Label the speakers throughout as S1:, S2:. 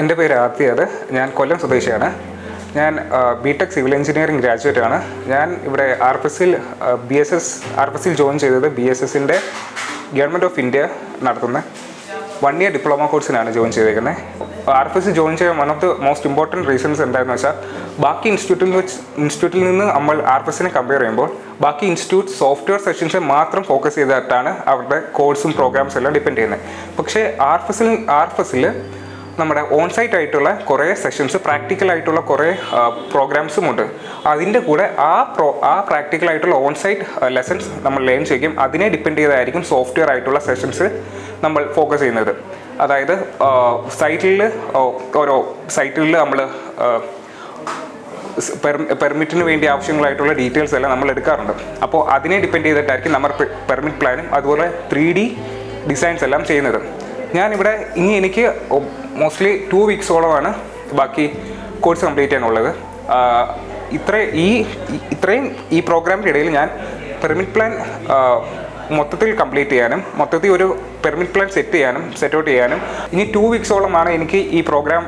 S1: എൻ്റെ പേര് ആർത്തിയാത്. ഞാൻ കൊല്ലം സ്വദേശിയാണ്. ഞാൻ ബിടെക് സിവിൽ എഞ്ചിനീയറിംഗ് ഗ്രാജുവേറ്റ് ആണ്. ഞാൻ ഇവിടെ RFSൽ RFSൽ ജോയിൻ ചെയ്തത് BSSൻ്റെ ഗവൺമെൻറ് ഓഫ് ഇന്ത്യ നടത്തുന്ന 1 ഇയർ ഡിപ്ലോമ കോഴ്സിനാണ് ജോയിൻ ചെയ്തേക്കുന്നത്. RFSൽ ജോയിൻ ചെയ്യാൻ one of the most important reasons എന്താണെന്ന് വെച്ചാൽ, ബാക്കി ഇൻസ്റ്റിറ്റ്യൂട്ടിൽ നിന്ന് നമ്മൾ RFSനെ കമ്പയർ ചെയ്യുമ്പോൾ ബാക്കി ഇൻസ്റ്റിറ്റ്യൂട്ട് സോഫ്റ്റ്വെയർ സെഷൻസ് മാത്രം ഫോക്കസ് ചെയ്തിട്ടാണ് അവരുടെ കോഴ്സും പ്രോഗ്രാംസ് എല്ലാം ഡിപ്പെൻഡ് ചെയ്യുന്നത്. പക്ഷേ RFSൽ നമ്മുടെ ഓൺസൈറ്റ് ആയിട്ടുള്ള കുറേ സെഷൻസ്, പ്രാക്ടിക്കലായിട്ടുള്ള കുറേ പ്രോഗ്രാംസും ഉണ്ട്. അതിൻ്റെ കൂടെ ആ പ്രാക്ടിക്കലായിട്ടുള്ള ഓൺസൈറ്റ് ലെസൺസ് നമ്മൾ ലേൺ ചെയ്യും. അതിനെ ഡിപ്പെൻഡ് ചെയ്തായിരിക്കും സോഫ്റ്റ്വെയർ ആയിട്ടുള്ള സെഷൻസ് നമ്മൾ ഫോക്കസ് ചെയ്യുന്നത്. അതായത് ഓരോ സൈറ്റിൽ നമ്മൾ പെർമിറ്റിന് വേണ്ടി ആവശ്യങ്ങളായിട്ടുള്ള ഡീറ്റെയിൽസ് എല്ലാം നമ്മൾ എടുക്കാറുണ്ട്. അപ്പോൾ അതിനെ ഡിപ്പെൻഡ് ചെയ്തിട്ടായിരിക്കും നമ്മൾ പെർമിറ്റ് പ്ലാനും അതുപോലെ 3D ഡിസൈൻസ് എല്ലാം ചെയ്യുന്നത്. ഞാനിവിടെ എനിക്ക് മോസ്റ്റ്ലി 2 വീക്സോളമാണ് ബാക്കി കോഴ്സ് കംപ്ലീറ്റ് ചെയ്യാനുള്ളത്. ഇത്രയും ഈ പ്രോഗ്രാമിൻ്റെ ഇടയിൽ ഞാൻ പെർമിറ്റ് പ്ലാൻ മൊത്തത്തിൽ കംപ്ലീറ്റ് ചെയ്യാനും മൊത്തത്തിൽ ഒരു പെർമിറ്റ് പ്ലാൻ സെറ്റ് ഔട്ട് ചെയ്യാനും ഇനി 2 വീക്സോളമാണ് എനിക്ക് ഈ പ്രോഗ്രാം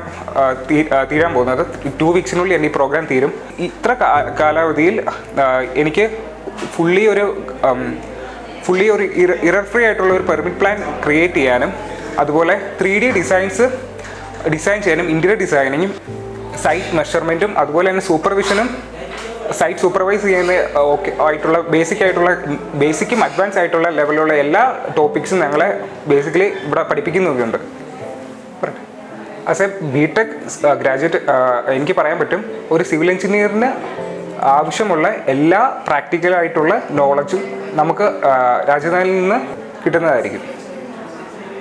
S1: തീരാൻ പോകുന്നത്. 2 വീക്സിനുള്ളിൽ എൻ്റെ ഈ പ്രോഗ്രാം തീരും. ഇത്ര കാലാവധിയിൽ എനിക്ക് ഫുള്ളി ഒരു ഇറർ ഫ്രീ ആയിട്ടുള്ള ഒരു പെർമിറ്റ് പ്ലാൻ ക്രിയേറ്റ് ചെയ്യാനും അതുപോലെ 3D ഡിസൈൻ ചെയ്യാനും, ഇൻറ്റീരിയർ ഡിസൈനിങ്ങും സൈറ്റ് മെഷർമെൻറ്റും അതുപോലെ തന്നെ സൂപ്പർവിഷനും സൈറ്റ് സൂപ്പർവൈസ് ചെയ്യുന്ന ആയിട്ടുള്ള ബേസിക്കും അഡ്വാൻസ് ആയിട്ടുള്ള ലെവലിലുള്ള എല്ലാ ടോപ്പിക്സും ഞങ്ങളെ ബേസിക്കലി ഇവിടെ പഠിപ്പിക്കുന്നൊക്കെയുണ്ട്. ആസ് എ ബിടെക് ഗ്രാജുവേറ്റ് എനിക്ക് പറയാൻ പറ്റും, ഒരു സിവിൽ എഞ്ചിനീയറിന് ആവശ്യമുള്ള എല്ലാ പ്രാക്ടിക്കലായിട്ടുള്ള നോളജും നമുക്ക് രാജധാനിയിൽ നിന്ന് കിട്ടുന്നതായിരിക്കും.